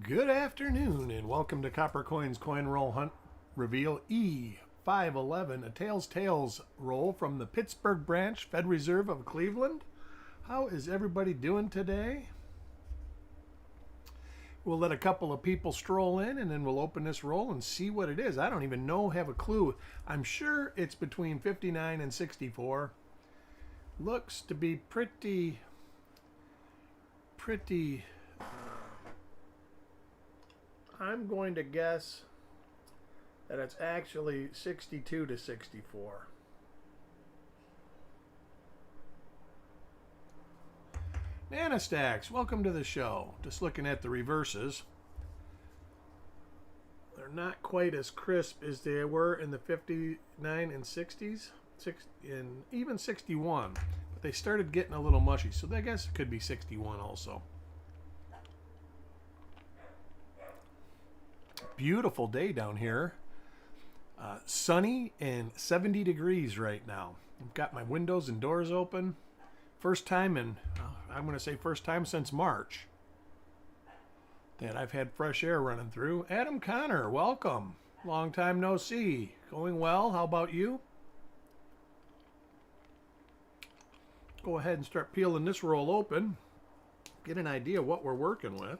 Good afternoon and welcome to Copper Coins Coin Roll Hunt Reveal E511, a Tails roll from the Pittsburgh branch, Fed Reserve of Cleveland. How is everybody doing today? We'll let a couple of people stroll in and then we'll open this roll and see what it is. I don't even have a clue. I'm sure it's between 59 and 64. Looks to be pretty I'm going to guess that it's actually 62 to 64. Nanostacks, welcome to the show. Just looking at the reverses. They're not quite as crisp as they were in the 59 and 60s, and even 61. But they started getting a little mushy, so I guess it could be 61 also. Beautiful day down here. Sunny and 70 degrees right now. I've got my windows and doors open. First time I'm going to say first time since March that I've had fresh air running through. Adam Connor, welcome. Long time no see. Going well. How about you? Go ahead and start peeling this roll open. Get an idea of what we're working with.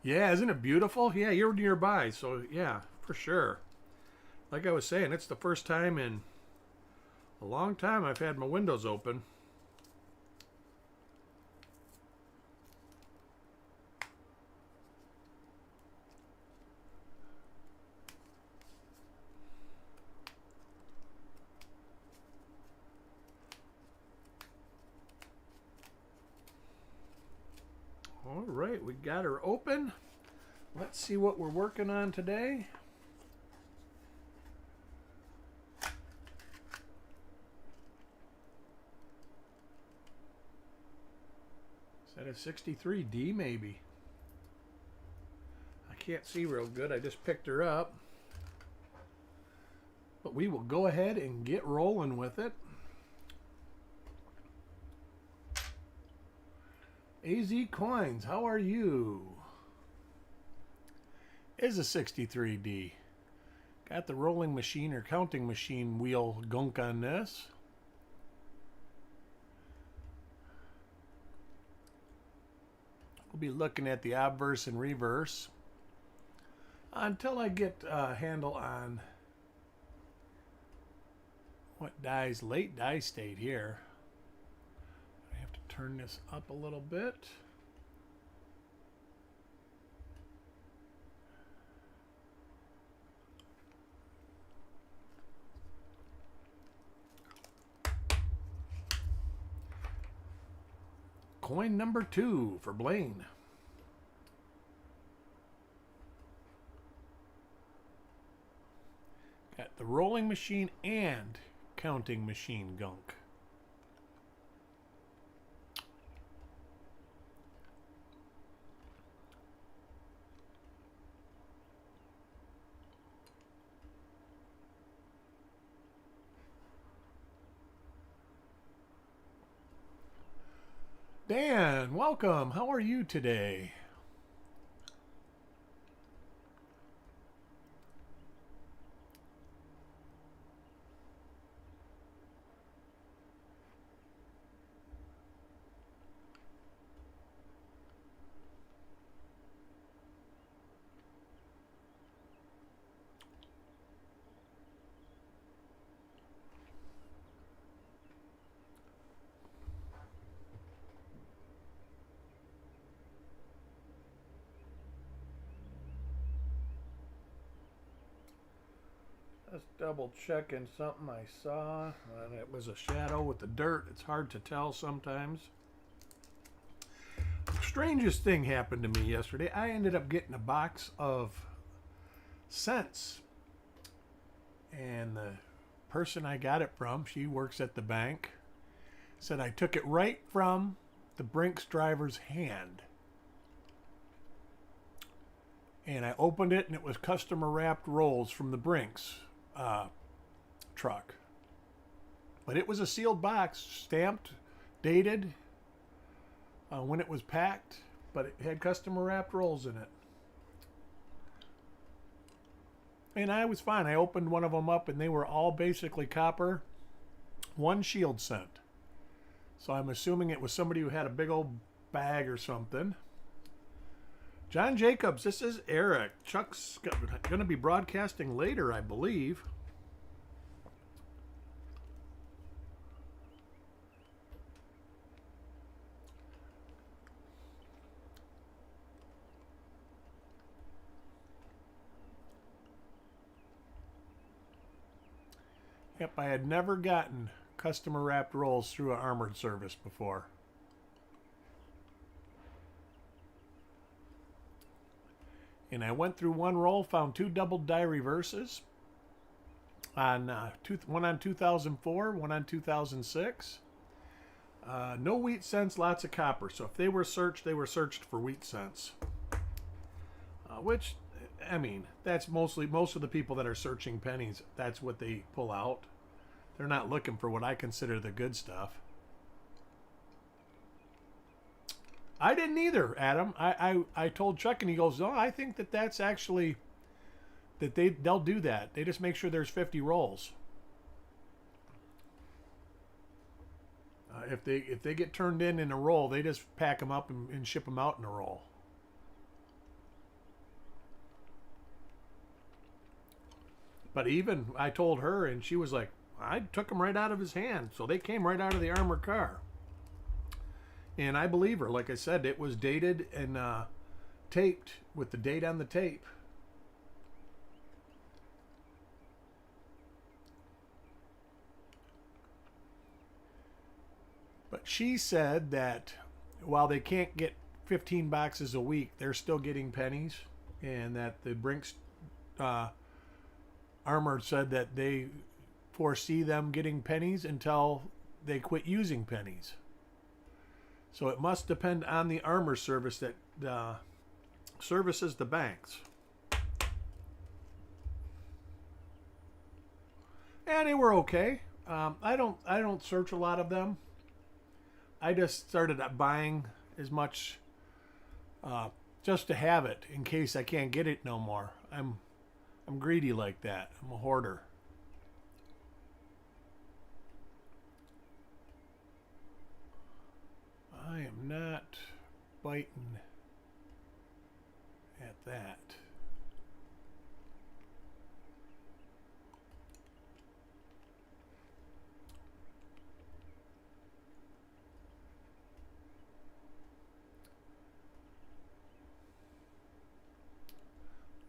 Yeah, isn't it beautiful? Yeah, you're nearby, so yeah, for sure. Like I was saying, it's the first time in a long time I've had my windows open. All right, we got her open. Let's see what we're working on today. Is that a 63D maybe? I can't see real good. I just picked her up. But we will go ahead and get rolling with it. AZ Coins, how are you? Is a 63D. Got the rolling machine or counting machine wheel gunk on this. We'll be looking at the obverse and reverse until I get a handle on what die's late die state here. Turn this up a little bit. Coin number 2 for Blaine. Got the rolling machine and counting machine gunk. Dan, welcome. How are you today? Just double checking something I saw, and it was a shadow with the dirt. It's hard to tell sometimes. The strangest thing happened to me yesterday. I ended up getting a box of cents, and the person I got it from, she works at the bank, said I took it right from the Brinks driver's hand. And I opened it, and it was customer wrapped rolls from the Brinks truck. But it was a sealed box, stamped, dated, when it was packed, but it had customer wrapped rolls in it. And I was fine. I opened one of them up and they were all basically copper, one shield cent. So I'm assuming it was somebody who had a big old bag or something. John Jacobs, this is Eric. Chuck's going to be broadcasting later, I believe. Yep, I had never gotten customer wrapped rolls through an armored service before. And I went through one roll, found 2 double die reverses. One on 2004, one on 2006. No wheat cents, lots of copper. So if they were searched for wheat cents. Which, I mean, that's most of the people that are searching pennies, that's what they pull out. They're not looking for what I consider the good stuff. I didn't either, Adam. I told Chuck and he goes, no, I think that's actually, that they'll do that. They just make sure there's 50 rolls. If they get turned in a roll, they just pack them up and ship them out in a roll. But even I told her, and she was like, I took them right out of his hand. So they came right out of the armored car. And I believe her. Like I said, it was dated and taped with the date on the tape. But she said that while they can't get 15 boxes a week, they're still getting pennies. And that the Brinks Armored said that they foresee them getting pennies until they quit using pennies. So it must depend on the armor service that services the banks. And they were okay. I don't search a lot of them. I just started buying as much just to have it in case I can't get it no more. I'm greedy like that. I'm a hoarder. I am not biting at that.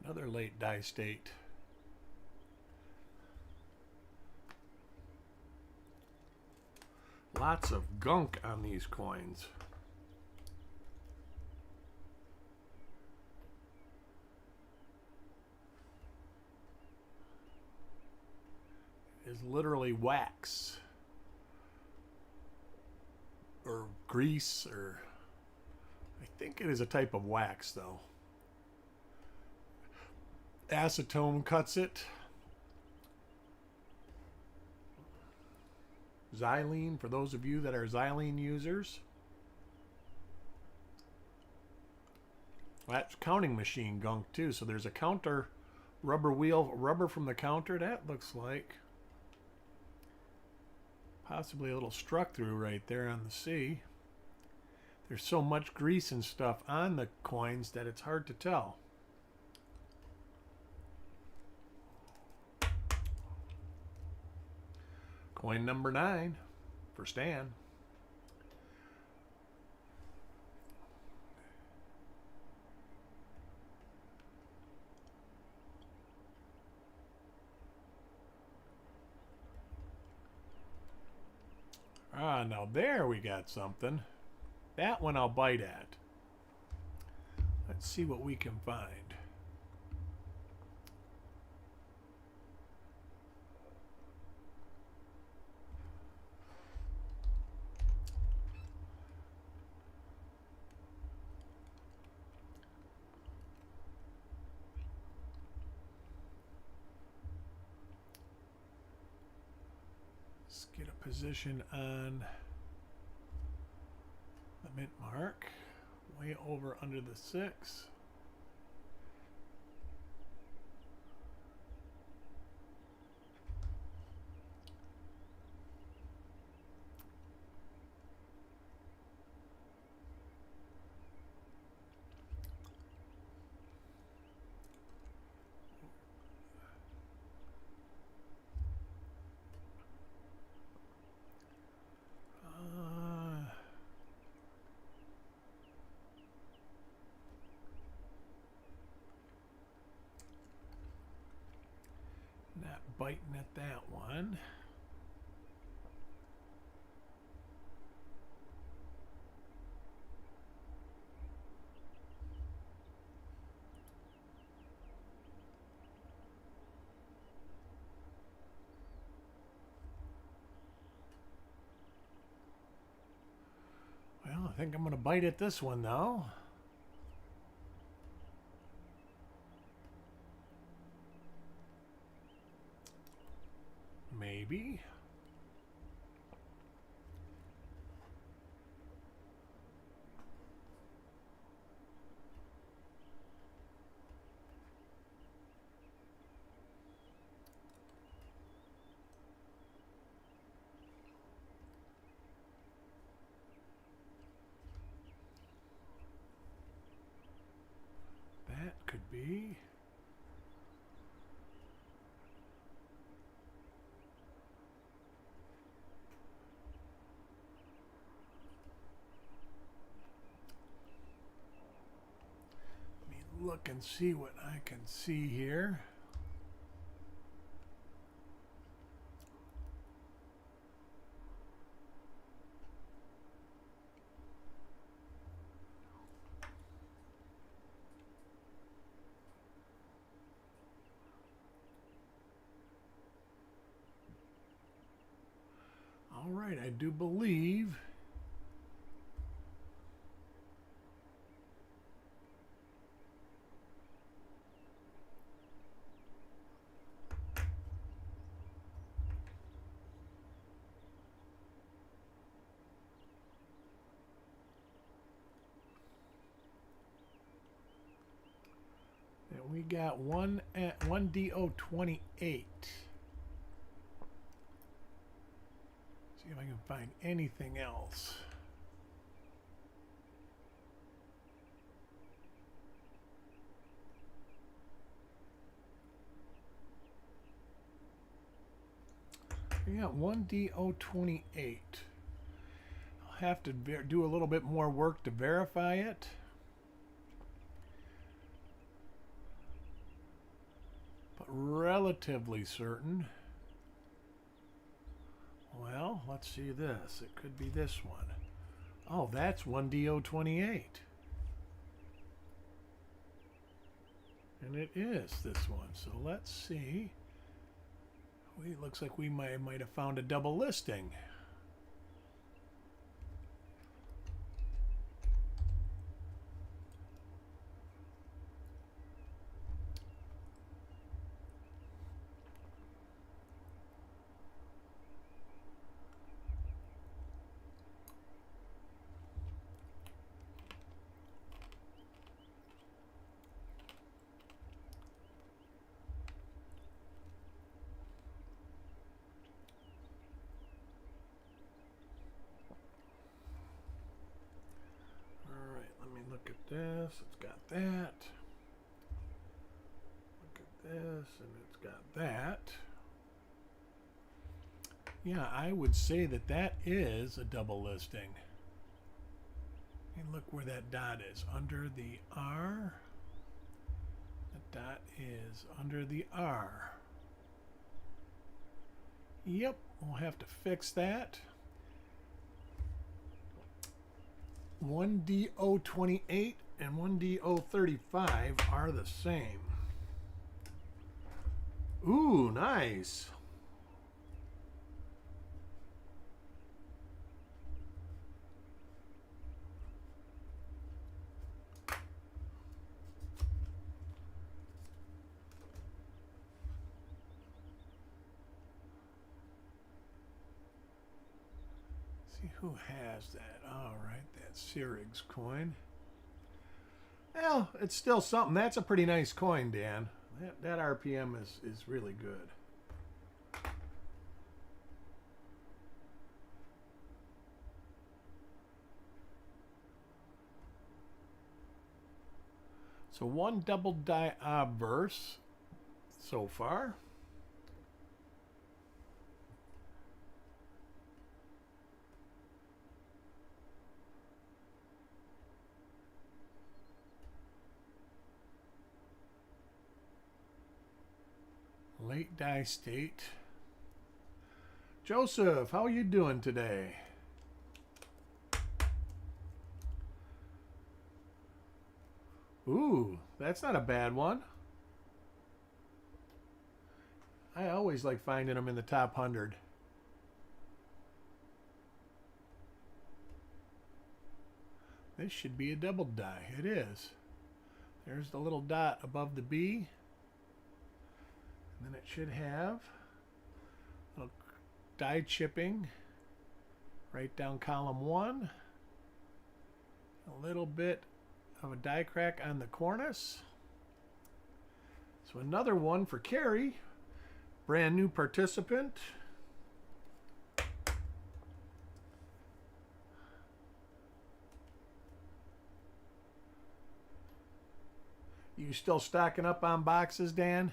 Another late die state. Lots of gunk on these coins. Is literally wax or grease, or I think it is a type of wax though. Acetone cuts it. Xylene, for those of you that are xylene users. That's counting machine gunk too. So there's a counter rubber wheel, rubber from the counter. That looks like possibly a little struck through right there on the C. There's so much grease and stuff on the coins that it's hard to tell. Coin number 9 for Stan. Ah, now there we got something. That one I'll bite at. Let's see what we can find. Let's get a position on the mint mark. Way over under the 6. Not biting at that one. Well, I think I'm going to bite at this one, though. Maybe. That could be. Look and see what I can see here. All right, I do believe that we got one DO28. See if I can find anything else. We got one DO28. I'll have to do a little bit more work to verify it. But relatively certain. Well, let's see this. It could be this one. Oh, that's one DO28. And it is this one. So let's see. It looks like we might have found a double listing. Look at this, it's got that. Look at this, and it's got that. Yeah, I would say that that is a double listing. And look where that dot is, under the R. The dot is under the R. Yep, we'll have to fix that. 1DO28 and 1DO35 are the same. Ooh, nice. see who has that. All right, that Searig's coin. Well, it's still something. That's a pretty nice coin, Dan. That RPM is really good. So one double die obverse so far. Late die state. Joseph, how are you doing today? Ooh, that's not a bad one. I always like finding them in the top 100. This should be a double die. It is. There's the little dot above the B. And then it should have a little die chipping right down column 1. A little bit of a die crack on the cornice. So another one for Carrie, brand new participant. You still stocking up on boxes, Dan?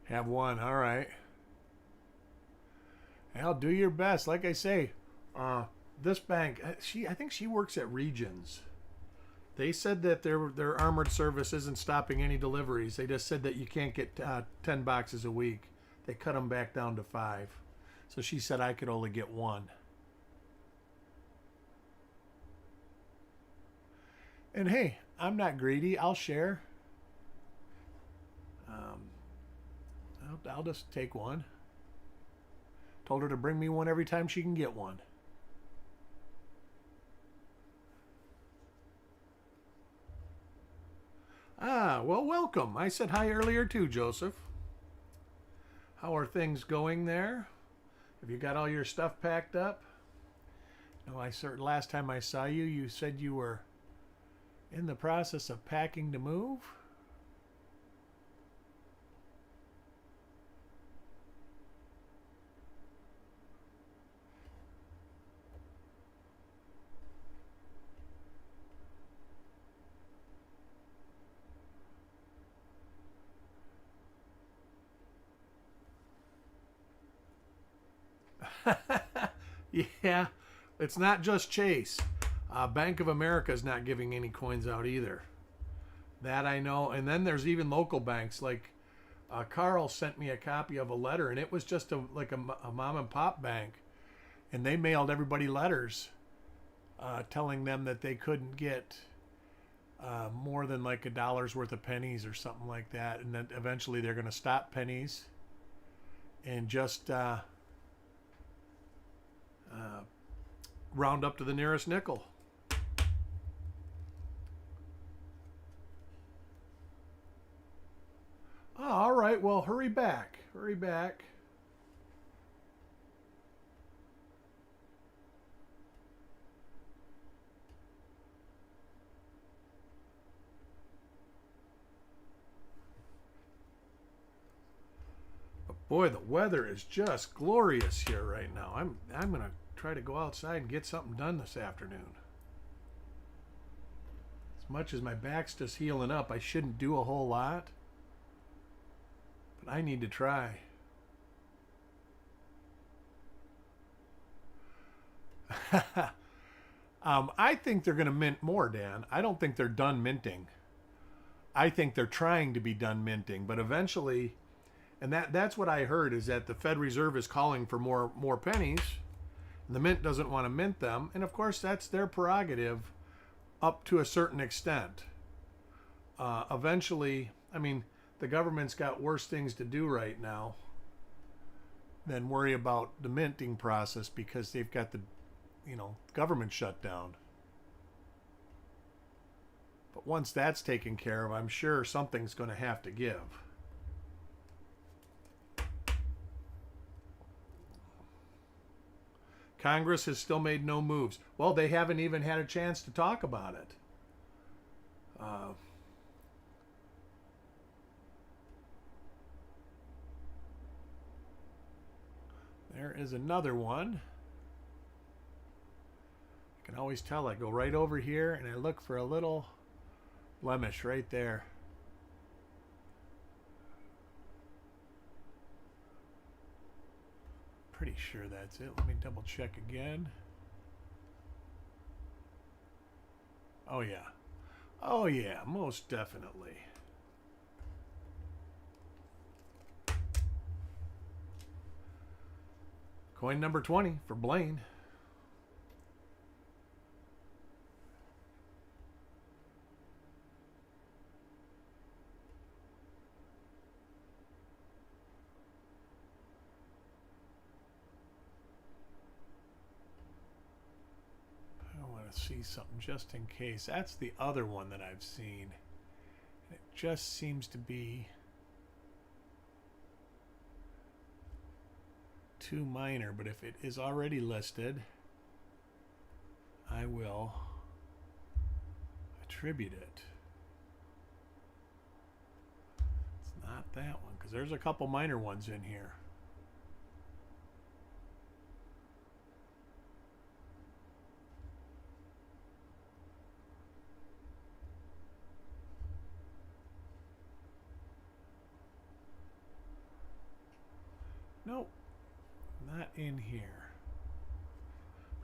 Have one, all right. I'll do your best. Like I say, this bank, I think she works at Regions. They said that their armored service isn't stopping any deliveries. They just said that you can't get 10 boxes a week. They cut them back down to 5. So she said I could only get 1. And hey, I'm not greedy. I'll share. I'll just take one. Told her to bring me one every time she can get one. Ah, well, welcome. I said hi earlier too, Joseph. How are things going there? Have you got all your stuff packed up? No, last time I saw you, you said you were in the process of packing to move. Yeah, it's not just Chase. Bank of America is not giving any coins out either. That I know. And then there's even local banks. Like Carl sent me a copy of a letter, and it was just like a mom and pop bank. And they mailed everybody letters telling them that they couldn't get more than like $1 worth of pennies or something like that. And then eventually they're going to stop pennies and just round up to the nearest nickel. Oh, all right, well, hurry back. Hurry back. But boy, the weather is just glorious here right now. I'm going to try to go outside and get something done this afternoon. As much as my back's just healing up, I shouldn't do a whole lot. But I need to try. I think they're going to mint more, Dan. I don't think they're done minting. I think they're trying to be done minting, but eventually, and that's what I heard, is that the Fed Reserve is calling for more pennies. The mint doesn't want to mint them, and of course that's their prerogative up to a certain extent. Eventually, I mean, the government's got worse things to do right now. than worry about the minting process because they've got the, government shut down. But once that's taken care of, I'm sure something's going to have to give. Congress has still made no moves. Well, they haven't even had a chance to talk about it. There is another one. I can always tell. I go right over here and I look for a little blemish right there. Pretty sure that's it. Let me double check again. Oh yeah. Oh yeah, most definitely. Coin number 20 for Blaine. See something just in case. That's the other one that I've seen. It just seems to be too minor, but if it is already listed, I will attribute it. It's not that one because there's a couple minor ones in here. Nope, not in here.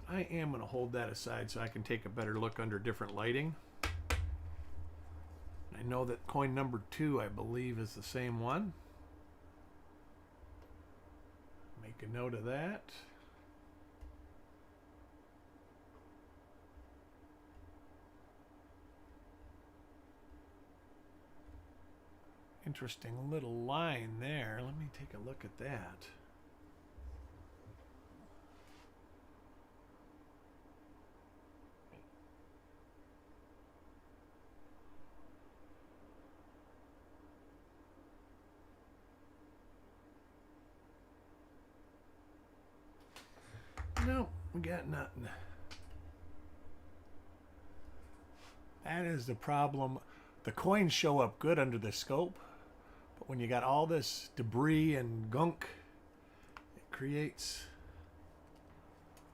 I am going to hold that aside so I can take a better look under different lighting. I know that coin number 2, I believe, is the same one. Make a note of that. Interesting little line there. Let me take a look at that. No, we got nothing. That is the problem. The coins show up good under the scope. But when you got all this debris and gunk, it creates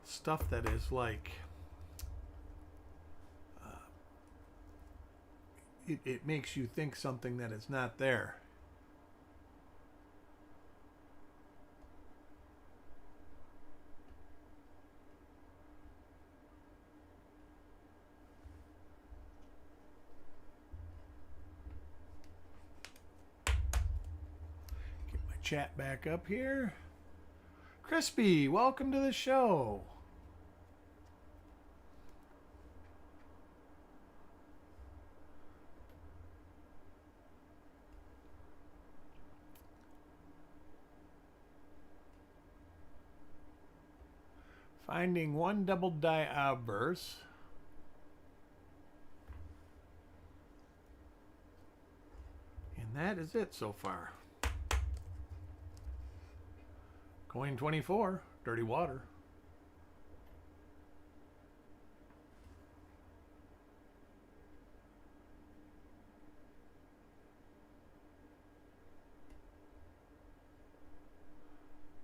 stuff that is like it makes you think something that is not there. Chat back up here. Crispy, welcome to the show. Finding one double die obverse. And that is it so far. Coin 24, dirty water.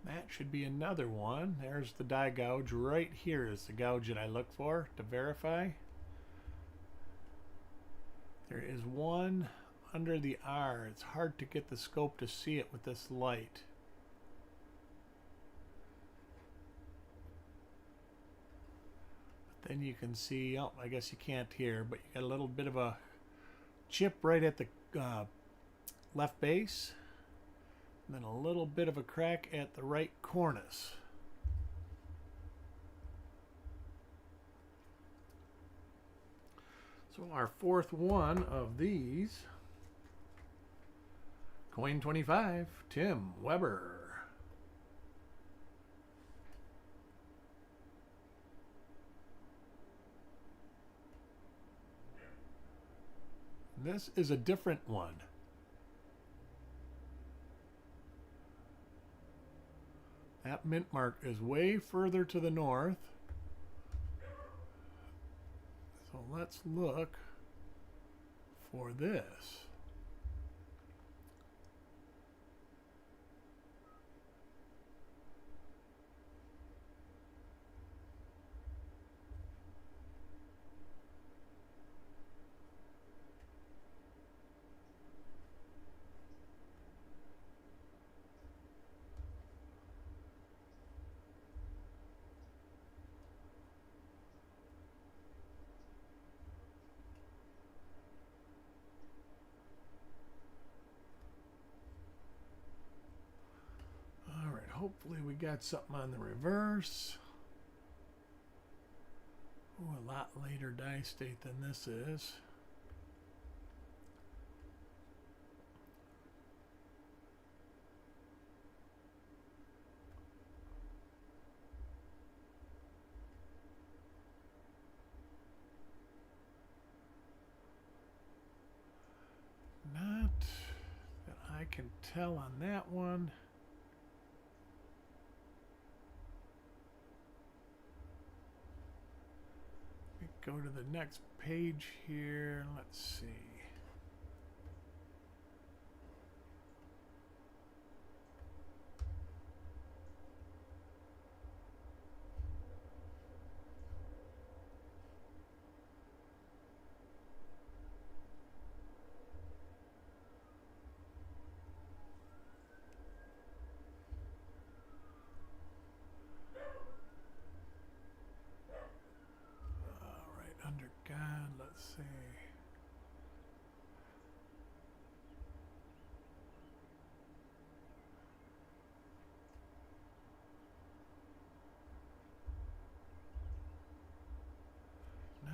That should be another one. There's the die gouge. Right here is the gouge that I look for to verify. There is one under the R. It's hard to get the scope to see it with this light. Then you can see, oh, I guess you can't here, but you got a little bit of a chip right at the left base, and then a little bit of a crack at the right cornice. So our fourth one of these, coin 25, Tim Weber. This is a different one. That mint mark is way further to the north. So let's look for this. Hopefully we got something on the reverse. Ooh, a lot later die state than this is. Not that I can tell on that one. Go to the next page here. Let's see. Let's see.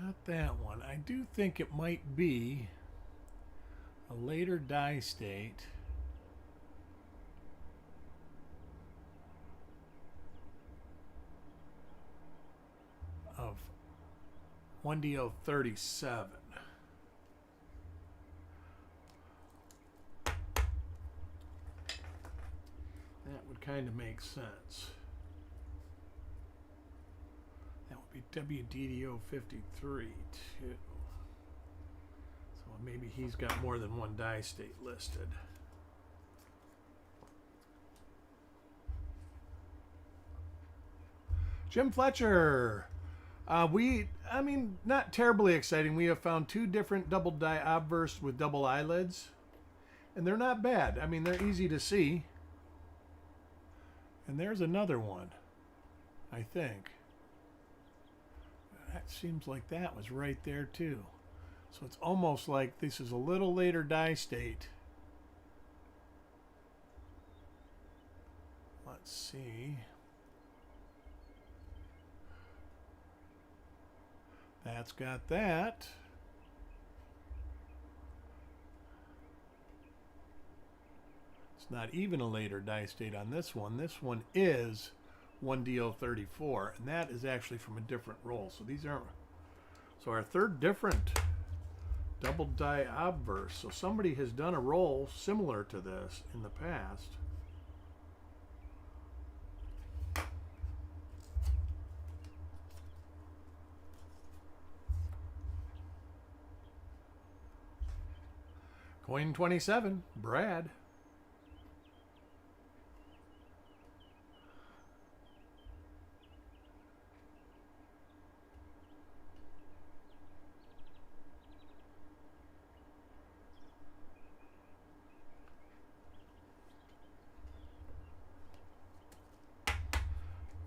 Not that one. I do think it might be a later die state. Of 1DO37. That would kind of make sense. That would be WDDO53 too. So maybe he's got more than one die state listed. Jim Fletcher. I mean, not terribly exciting. We have found two different double die obverse with double eyelids. And they're not bad. I mean, they're easy to see. And there's another one, I think. That seems like that was right there too. So it's almost like this is a little later die state. Let's see. That's got that. It's not even a later die state on this one. This one is 1DO34, and that is actually from a different roll. So these aren't. So our third different double die obverse. So somebody has done a roll similar to this in the past. Coin 27, Brad.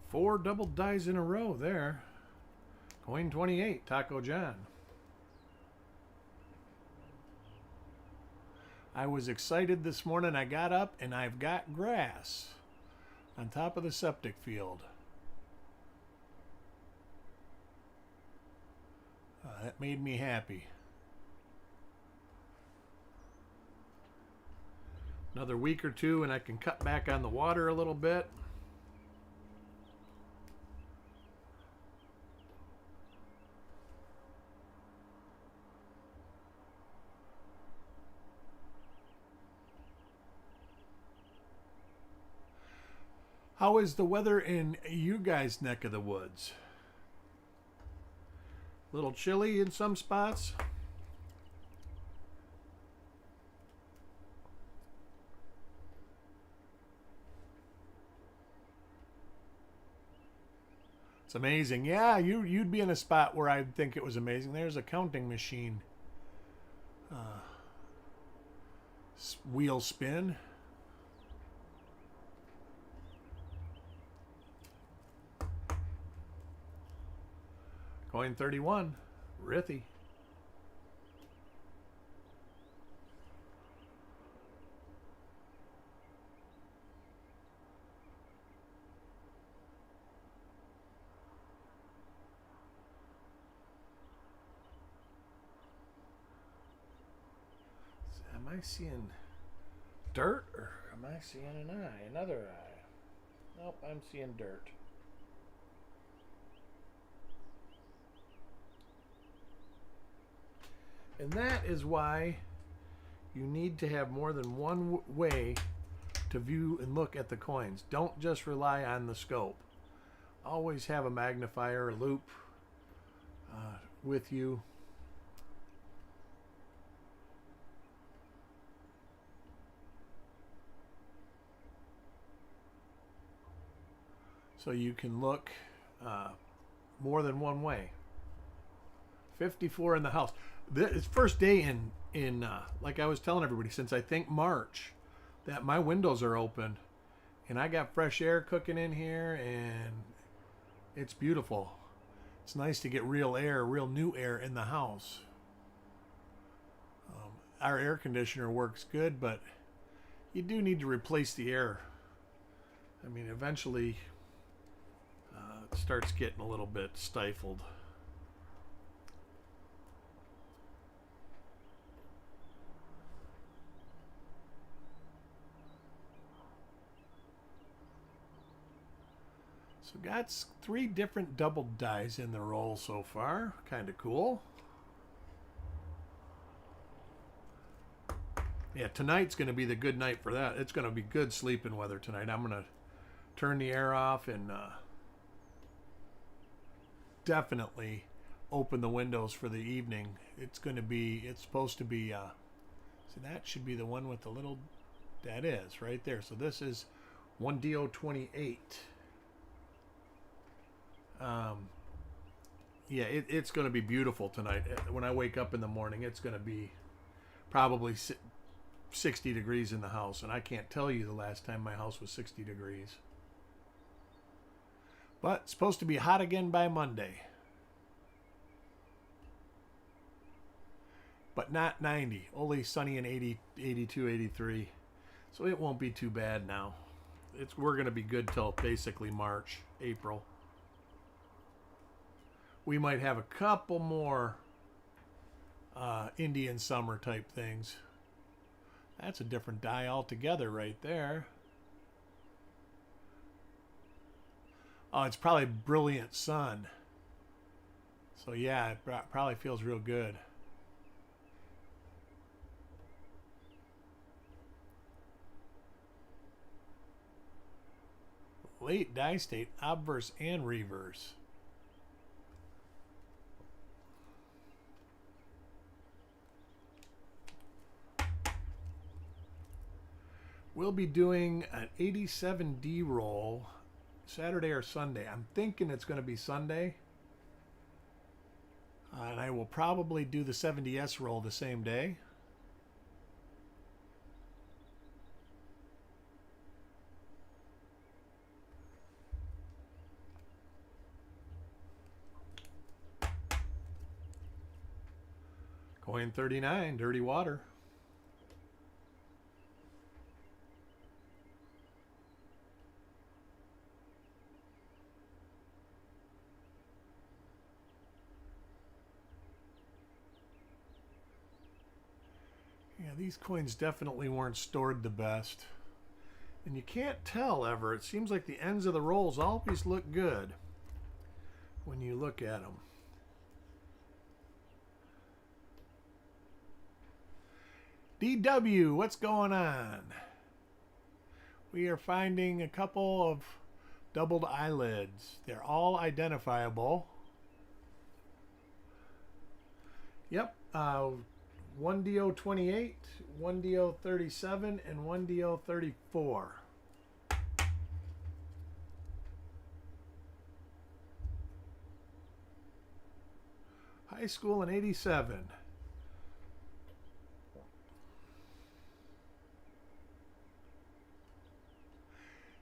Four double dies in a row there. Coin 28, Taco John. I was excited this morning. I got up and I've got grass on top of the septic field. That made me happy. Another week or two and I can cut back on the water a little bit. How is the weather in you guys' neck of the woods? A little chilly in some spots. It's amazing. Yeah, you'd be in a spot where I'd think it was amazing. There's a counting machine. Wheel spin. Coin 31. Rithy. Am I seeing dirt or am I seeing an eye? Another eye. Nope, I'm seeing dirt. And that is why you need to have more than one way to view and look at the coins. Don't just rely on the scope. Always have a magnifier, a loop with you. So you can look more than one way. 54 in the house. It's first day in like I was telling everybody, since I think March, that my windows are open and I got fresh air cooking in here and it's beautiful. It's nice to get real air, real new air in the house. Our air conditioner works good, but you do need to replace the air. I mean, eventually it starts getting a little bit stifled. So got 3 different double dies in the roll so far. Kind of cool. Yeah, tonight's going to be the good night for that. It's going to be good sleeping weather tonight. I'm going to turn the air off and definitely open the windows for the evening. It's supposed to be, so that should be the one with the little, that is right there. So this is 1DO28. Yeah, it's going to be beautiful tonight. When I wake up in the morning, it's going to be probably 60 degrees in the house. And I can't tell you the last time my house was 60 degrees. But it's supposed to be hot again by Monday. But not 90. Only sunny in 80, 82, 83. So it won't be too bad now. We're going to be good till basically March, April. We might have a couple more Indian summer type things. That's a different die altogether right there. Oh, it's probably brilliant sun. So yeah, it probably feels real good. Late die state, obverse and reverse. We'll be doing an 87D roll Saturday or Sunday. I'm thinking it's going to be Sunday. And I will probably do the 70S roll the same day. Coin 39, dirty water. Yeah, these coins definitely weren't stored the best. And you can't tell ever. It seems like the ends of the rolls always look good when you look at them. DW, what's going on? We are finding a couple of doubled eyelids. They're all identifiable. Yep. 1DO28, 1DO37, and 1DO34. High school in 87.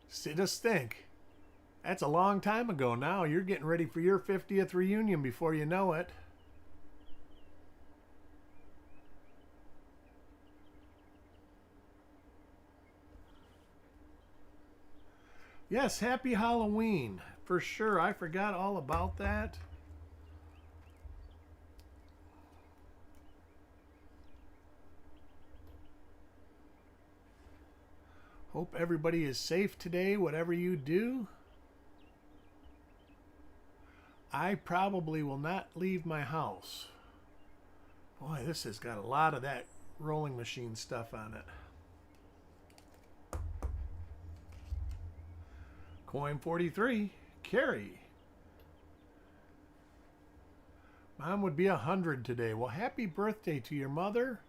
See, just think. That's a long time ago now. You're getting ready for your 50th reunion before you know it. Yes, happy Halloween. For sure. I forgot all about that. Hope everybody is safe today, whatever you do. I probably will not leave my house. Boy, this has got a lot of that rolling machine stuff on it. Coin 43, Carrie. Mom would be 100 today. Well, happy birthday to your mother.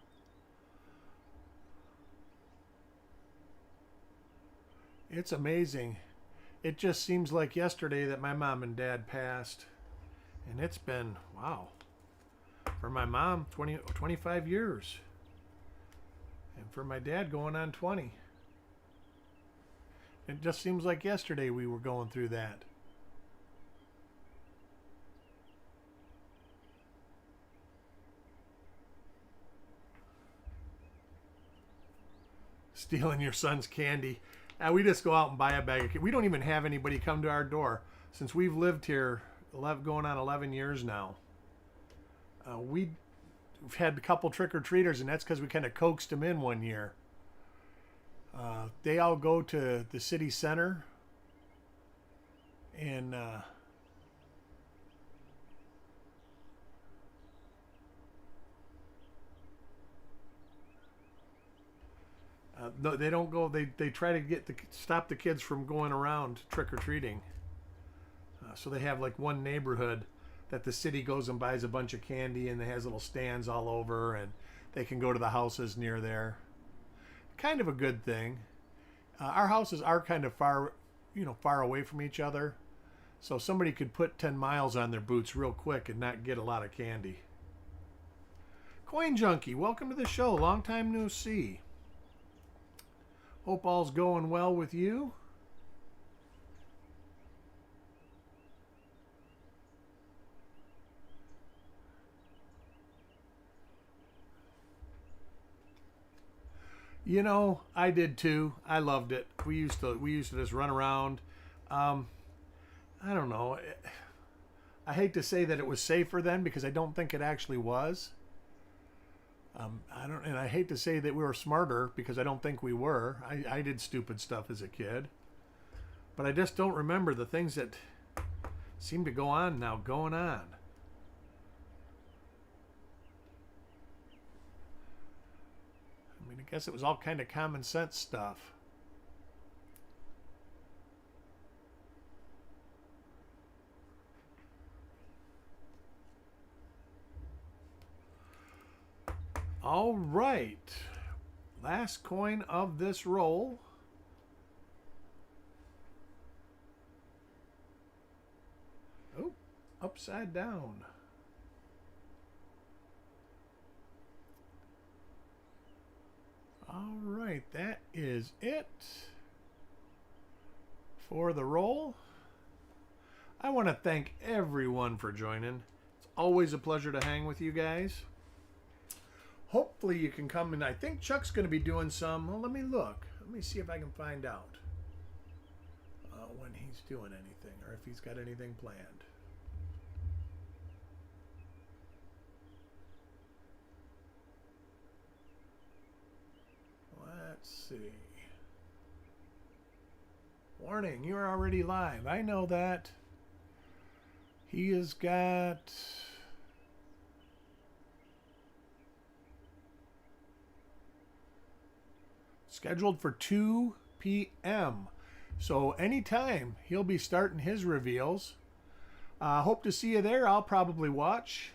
It's amazing. It just seems like yesterday that my mom and dad passed. And it's been, wow, for my mom, 25 years. And for my dad, going on 20. It just seems like yesterday we were going through that. Stealing your son's candy. We just go out and buy a bag of candy. We don't even have anybody come to our door. Since we've lived here, going on 11 years now. We've had a couple trick-or-treaters, and that's because we kind of coaxed them in one year. They all go to the city center, and no, they don't go. They try to stop the kids from going around trick-or-treating. So they have like one neighborhood that the city goes and buys a bunch of candy, and it has little stands all over, and they can go to the houses near there. Kind of a good thing. Our houses are kind of far away from each other, so somebody could put 10 miles on their boots real quick and not get a lot of candy. Coin Junkie, welcome to the show. Long time no see. Hope all's going well with you. You know, I did too. I loved it. We used to just run around. I don't know. I hate to say that it was safer then, because I don't think it actually was. And I hate to say that we were smarter, because I don't think we were. I did stupid stuff as a kid, but I just don't remember the things that seem to go on now going on. I guess it was all kind of common sense stuff. All right. Last coin of this roll. Oh, upside down. All right, that is it for the roll. I want to thank everyone for joining. It's always a pleasure to hang with you guys. Hopefully you can come, and I think Chuck's going to be doing some. Well, let me look. Let me see if I can find out when he's doing anything, or if he's got anything planned. Let's see. Warning, you're already live. I know that. He has got... scheduled for 2 p.m. So anytime he'll be starting his reveals. Hope to see you there. I'll probably watch.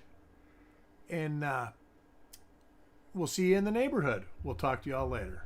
And we'll see you in the neighborhood. We'll talk to you all later.